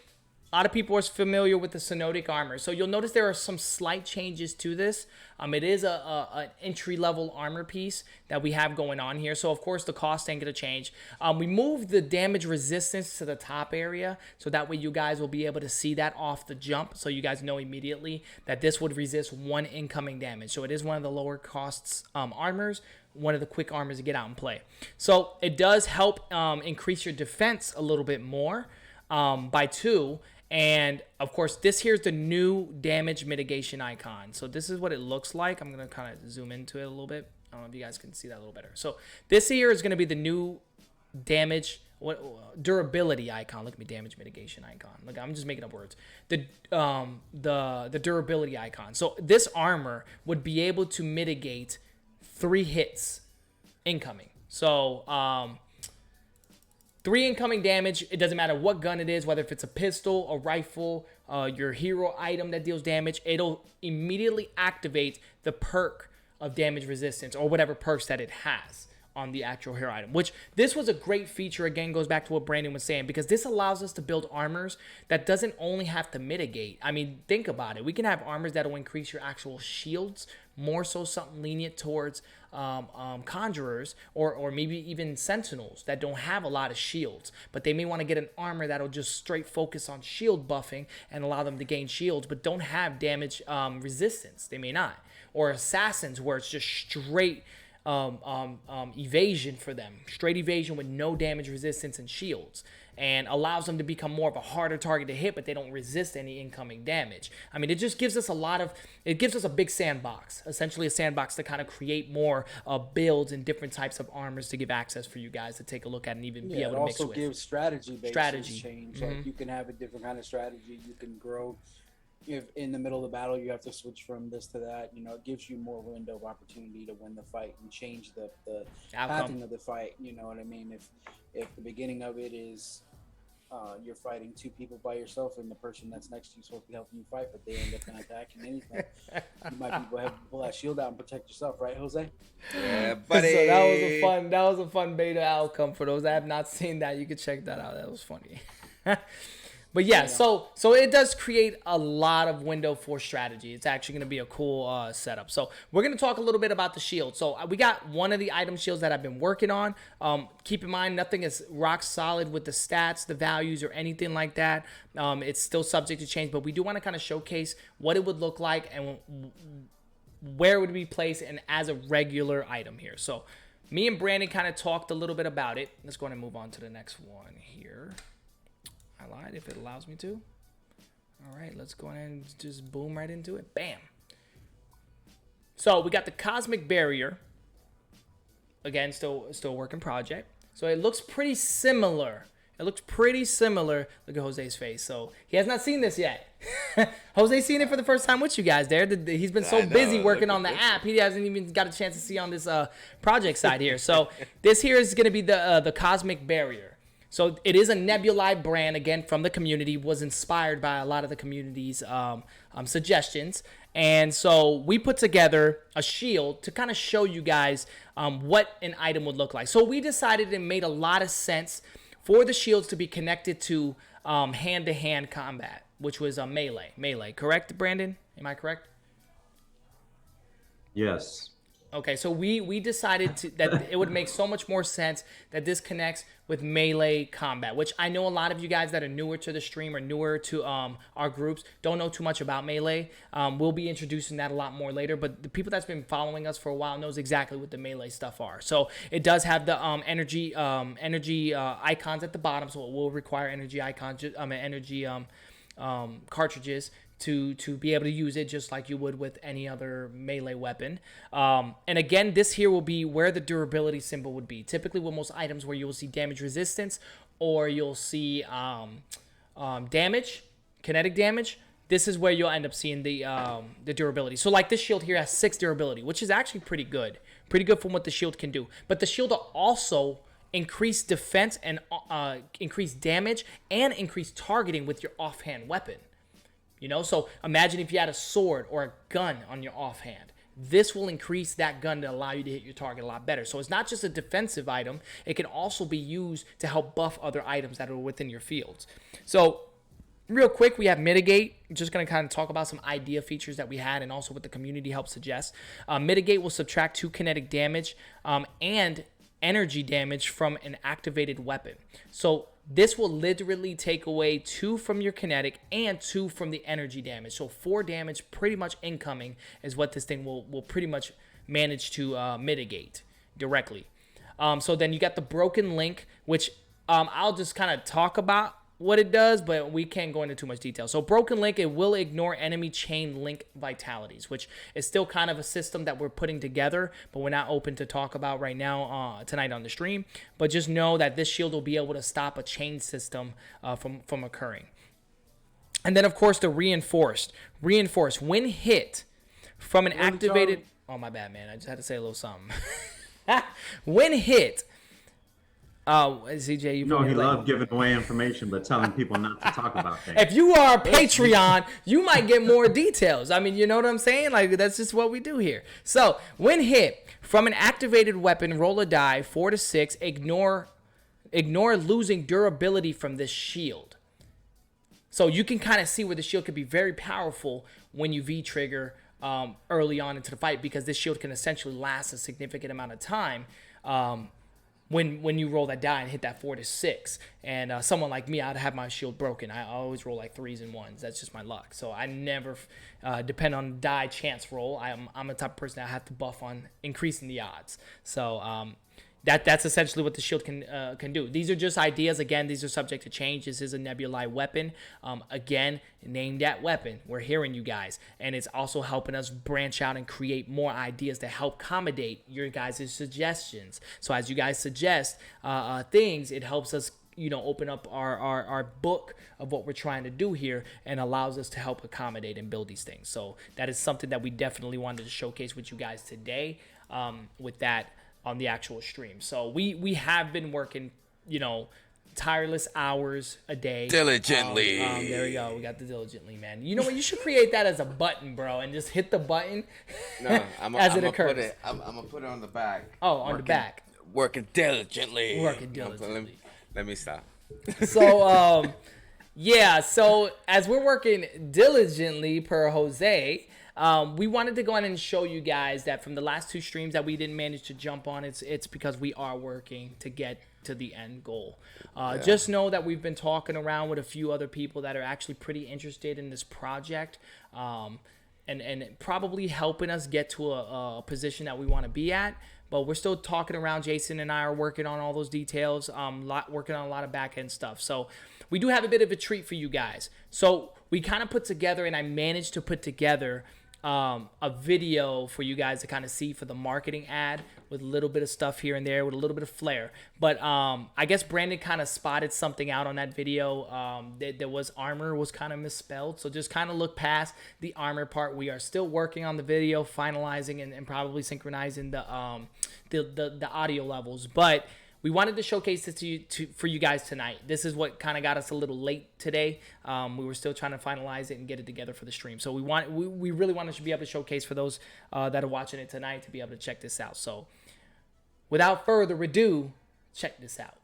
Speaker 3: a lot of people are familiar with the Cenotic armor. So you'll notice there are some slight changes to this. It is an entry-level armor piece that we have going on here. So, of course, the cost ain't going to change. We moved the damage resistance to the top area. So that way you guys will be able to see that off the jump. So you guys know immediately that this would resist 1 incoming damage. So it is one of the lower costs armors. One of the quick armors to get out and play. So it does help increase your defense a little bit more. By 2, And of course, this here's the new damage mitigation icon. So this is what it looks like. I'm gonna kind of zoom into it a little bit. I don't know if you guys can see that a little better. So this here is gonna be the new damage durability icon. Look at me, damage mitigation icon. Look, I'm just making up words. The durability icon. So this armor would be able to mitigate 3 hits incoming. So 3 incoming damage. It doesn't matter what gun it is, whether if it's a pistol, a rifle, your hero item that deals damage. It'll immediately activate the perk of damage resistance or whatever perks that it has on the actual hero item, which this was a great feature. Again, goes back to what Brandon was saying, because this allows us to build armors that doesn't only have to mitigate. I mean, think about it. We can have armors that will increase your actual shields, more so something lenient towards conjurers or maybe even sentinels that don't have a lot of shields, but they may want to get an armor that'll just straight focus on shield buffing and allow them to gain shields, but don't have damage resistance. They may not. Or assassins, where it's just straight evasion for them, straight evasion with no damage resistance and shields, and allows them to become more of a harder target to hit, but they don't resist any incoming damage. I mean, it just gives us it gives us a big sandbox, essentially a sandbox to kind of create more builds and different types of armors to give access for you guys to take a look at and even be able to mix with.
Speaker 4: It also gives strategy change. Like you can have a different kind of strategy. You can grow. If in the middle of the battle you have to switch from this to that, it gives you more window of opportunity to win the fight and change the pathing of the fight. You know what I mean? If the beginning of it is you're fighting 2 people by yourself and the person that's next to you is supposed to be helping you fight, but they end up not attacking anything, you might be able to pull that shield out and protect yourself, right, Jose?
Speaker 5: Yeah, buddy.
Speaker 3: So that was a fun beta outcome for those that have not seen that. You could check that out. That was funny. But yeah, so it does create a lot of window for strategy. It's actually going to be a cool setup. So we're going to talk a little bit about the shield. So we got one of the item shields that I've been working on. Keep in mind, nothing is rock solid with the stats, the values, or anything like that. It's still subject to change, but we do want to kind of showcase what it would look like and where it would be placed and as a regular item here. So me and Brandon kind of talked a little bit about it. Let's go ahead and move on to the next one here. I lied, if it allows me to. All right, let's go ahead and just boom right into it. Bam. So we got the Cosmic Barrier. Again, still a working project. So it looks pretty similar. Look at Jose's face. So he has not seen this yet. Jose's seen it for the first time with you guys there. He's been so busy working on the app. He hasn't even got a chance to see on this project side here. So this here is going to be the Cosmic Barrier. So it is a Nebulae brand, again, from the community, was inspired by a lot of the community's suggestions. And so we put together a shield to kind of show you guys what an item would look like. So we decided it made a lot of sense for the shields to be connected to hand-to-hand combat, which was a melee. Melee, correct, Brandon? Am I correct?
Speaker 6: Yes.
Speaker 3: Okay, so we decided that it would make so much more sense that this connects with melee combat, which I know a lot of you guys that are newer to the stream or newer to our groups don't know too much about melee. We'll be introducing that a lot more later, but the people that's been following us for a while knows exactly what the melee stuff are. So it does have the energy icons at the bottom, so it will require energy icons, cartridges to be able to use it just like you would with any other melee weapon. And again, this here will be where the durability symbol would be. Typically with most items where you'll see damage resistance or you'll see damage, kinetic damage, this is where you'll end up seeing the durability. So like this shield here has 6 durability, which is actually pretty good. Pretty good from what the shield can do. But the shield will also increase defense and increase damage and increase targeting with your offhand weapon. So imagine if you had a sword or a gun on your offhand. This will increase that gun to allow you to hit your target a lot better. So it's not just a defensive item. It can also be used to help buff other items that are within your fields. So real quick, we have Mitigate. I'm just going to kind of talk about some idea features that we had and also what the community helped suggest. Mitigate will subtract 2 kinetic damage and energy damage from an activated weapon. So this will literally take away 2 from your kinetic and 2 from the energy damage. So 4 damage pretty much incoming is what this thing will pretty much manage to mitigate directly. So then you got the Broken Link, which I'll just kind of talk about what it does, but we can't go into too much detail. So Broken Link, it will ignore enemy chain link vitalities, which is still kind of a system that we're putting together, but we're not open to talk about right now tonight on the stream. But just know that this shield will be able to stop a chain system from occurring. And then, of course, the Reinforced. Reinforced, when hit from an activated... Oh, my bad, man. I just had to say a little something. When hit... CJ, you
Speaker 6: know he loved giving away information, but telling people not to talk about things.
Speaker 3: If you are a Patreon, you might get more details. I mean, you know what I'm saying? Like, that's just what we do here. So, when hit from an activated weapon, roll a die, 4 to 6. Ignore losing durability from this shield. So you can kind of see where the shield could be very powerful when you V-trigger early on into the fight, because this shield can essentially last a significant amount of time. When you roll that die and hit that 4 to 6, and someone like me, I'd have my shield broken. I always roll like 3s and 1s. That's just my luck. So I never depend on die chance roll. I'm the type of person that I have to buff on increasing the odds. So that's essentially what the shield can do. These are just ideas. Again, these are subject to change. This is a nebulae weapon. Again, name that weapon. We're hearing you guys. And it's also helping us branch out and create more ideas to help accommodate your guys' suggestions. So as you guys suggest things, it helps us, open up our book of what we're trying to do here, and allows us to help accommodate and build these things. So that is something that we definitely wanted to showcase with you guys today with that on the actual stream. So we have been working, tireless hours a day.
Speaker 5: Diligently.
Speaker 3: There we go. We got the diligently, man. You know what? You should create that as a button, bro, and just hit the button as it occurs.
Speaker 5: I'm going to put it on the back.
Speaker 3: Oh, on the back.
Speaker 5: Working diligently. Let me stop.
Speaker 3: So, yeah. So as we're working diligently per Jose, we wanted to go on and show you guys that from the last 2 streams that we didn't manage to jump on, it's because we are working to get to the end goal. Just know that we've been talking around with a few other people that are actually pretty interested in this project, and probably helping us get to a position that we want to be at. But we're still talking around. Jason and I are working on all those details, working on a lot of back-end stuff. So we do have a bit of a treat for you guys. So we kind of put together, and I managed to put together a video for you guys to kind of see for the marketing ad, with a little bit of stuff here and there with a little bit of flair. But I guess Brandon kind of spotted something out on that video. There was armor was kind of misspelled, so just kind of look past the armor part. We are still working on the video, finalizing and probably synchronizing the audio levels, but we wanted to showcase this for you guys tonight. This is what kind of got us a little late today. We were still trying to finalize it and get it together for the stream. So we really wanted to be able to showcase for those that are watching it tonight to be able to check this out. So without further ado, check this out.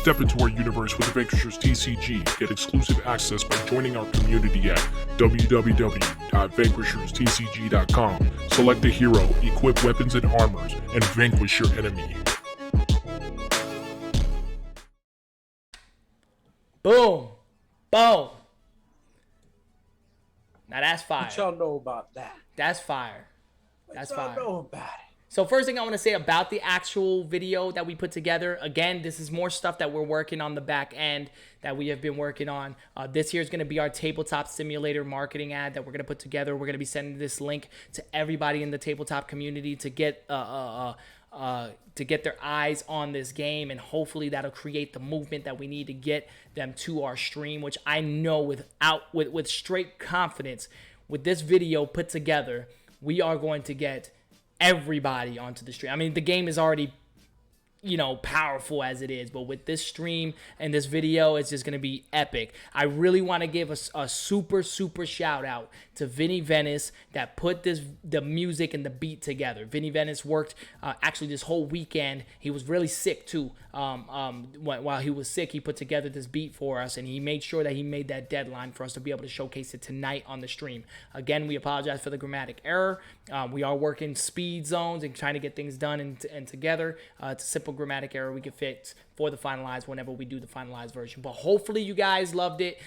Speaker 2: Step into our universe with the Vanquishers TCG. Get exclusive access by joining our community at www.vanquisherstcg.com. Select a hero, equip weapons and armors, and vanquish your enemy.
Speaker 3: Boom. Boom. Now That's fire.
Speaker 4: What y'all know about that?
Speaker 3: That's fire. That's
Speaker 4: What y'all
Speaker 3: fire.
Speaker 4: know about it?
Speaker 3: So first thing I want to say about the actual video that we put together, again, this is more stuff that we're working on the back end that we have been working on. This here is going to be our tabletop simulator marketing ad that we're going to put together. We're going to be sending this link to everybody in the tabletop community to get their eyes on this game, and hopefully that'll create the movement that we need to get them to our stream, which I know with straight confidence, with this video put together, we are going to get everybody onto the stream. I mean, the game is already, powerful as it is, but with this stream and this video, it's just going to be epic. I really want to give a super shout out to Vinnys that put the music and the beat together. Vinnys worked actually this whole weekend. He was really sick too. While he was sick, he put together this beat for us, and he made sure that he made that deadline for us to be able to showcase it tonight on the stream. Again, we apologize for the grammatic error. We are working speed zones and trying to get things done and together. It's a simple grammatic error we can fix for the finalized whenever we do the finalized version. But hopefully you guys loved it.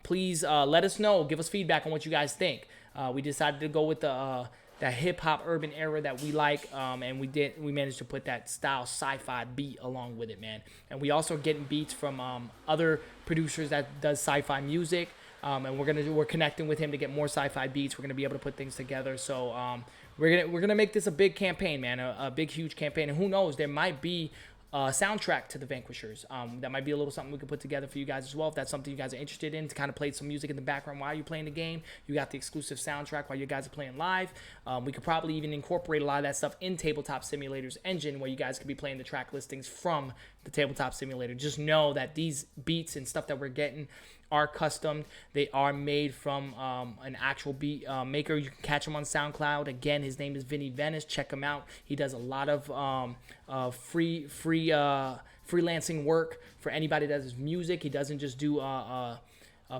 Speaker 3: Please let us know. Give us feedback on what you guys think. We decided to go with the hip hop urban era that we like, and we managed to put that style sci-fi beat along with it, man. And we also getting beats from other producers that does sci-fi music. And we're connecting with him to get more sci-fi beats. We're gonna be able to put things together. So we're gonna make this a big campaign, man, a big huge campaign. And who knows, there might be a soundtrack to the Vanquishers. That might be a little something we could put together for you guys as well. If that's something you guys are interested in, to kind of play some music in the background while you're playing the game. You got the exclusive soundtrack while you guys are playing live. We could probably even incorporate a lot of that stuff in Tabletop Simulator's engine, where you guys could be playing the track listings from the Tabletop Simulator. Just know that these beats and stuff that we're getting are custom. They are made from an actual beat maker. You can catch him on SoundCloud. Again, his name is Vinnys. Check him out. He does a lot of freelancing work for anybody that does music. He doesn't just do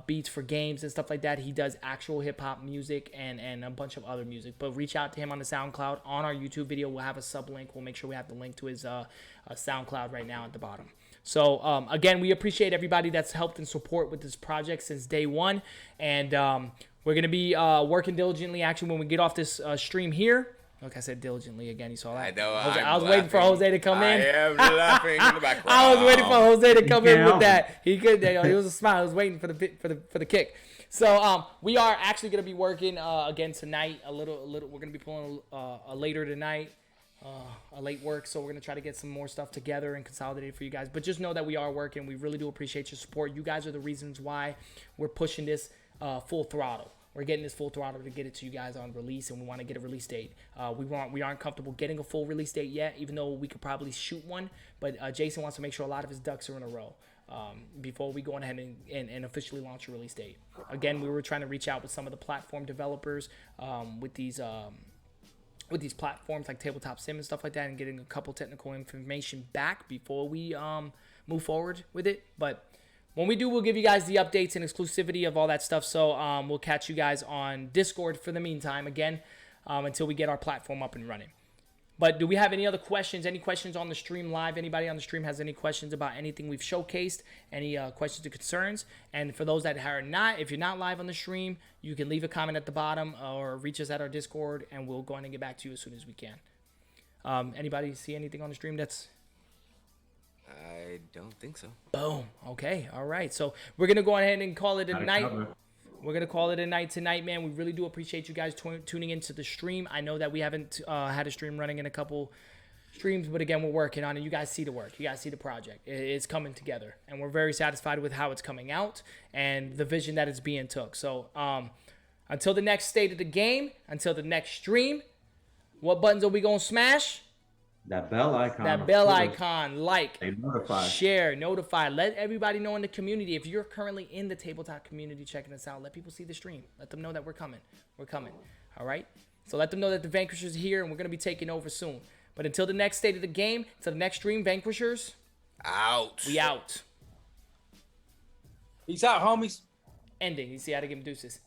Speaker 3: beats for games and stuff like that. He does actual hip-hop music and a bunch of other music. But reach out to him on the SoundCloud. On our YouTube video, we'll have a sublink. We'll make sure we have the link to his SoundCloud right now at the bottom. So, again, we appreciate everybody that's helped and support with this project since day one. And we're going to be working diligently, actually, when we get off this stream here. Like I said, diligently again. You saw that.
Speaker 5: I know.
Speaker 3: I was waiting for Jose to come in.
Speaker 5: I am laughing in the background.
Speaker 3: I was waiting for Jose to come in with that. He could. He was a smile. I was waiting for the kick. So we are actually going to be working again tonight. A little. We're going to be pulling a later tonight. A late work, so we're going to try to get some more stuff together and consolidated for you guys. But just know that we are working. We really do appreciate your support. You guys are the reasons why we're pushing this full throttle. We're getting this full throttle to get it to you guys on release, and we want to get a release date. We aren't comfortable getting a full release date yet, even though we could probably shoot one. But Jason wants to make sure a lot of his ducks are in a row before we go ahead and officially launch a release date. Again, we were trying to reach out with some of the platform developers with these platforms like Tabletop Sim and stuff like that, and getting a couple technical information back before we move forward with it. But when we do, we'll give you guys the updates and exclusivity of all that stuff. So we'll catch you guys on Discord for the meantime, again, until we get our platform up and running. But do we have any other questions? Any questions on the stream live? Anybody on the stream has any questions about anything we've showcased? Any questions or concerns? And for those that are not, if you're not live on the stream, you can leave a comment at the bottom or reach us at our Discord, and we'll go ahead and get back to you as soon as we can. Anybody see anything on the stream that's...
Speaker 5: I don't think so.
Speaker 3: Boom. Okay. All right. So we're going to go ahead and call it a night. We're going to call it a night tonight, man. We really do appreciate you guys tuning into the stream. I know that we haven't had a stream running in a couple streams, but again, we're working on it. You guys see the work. You guys see the project. It's coming together, and we're very satisfied with how it's coming out and the vision that it's being took. So until the next state of the game, until the next stream, what buttons are we going to smash?
Speaker 6: That bell icon.
Speaker 3: That bell icon, like,
Speaker 6: notify.
Speaker 3: share, notify. Let everybody know in the community. If you're currently in the tabletop community checking us out, let people see the stream. Let them know that we're coming. We're coming. All right? So let them know that the Vanquishers are here, and we're going to be taking over soon. But until the next state of the game, until the next stream, Vanquishers,
Speaker 5: out.
Speaker 3: We out.
Speaker 4: Peace out, homies.
Speaker 3: Ending. You see how to give them deuces.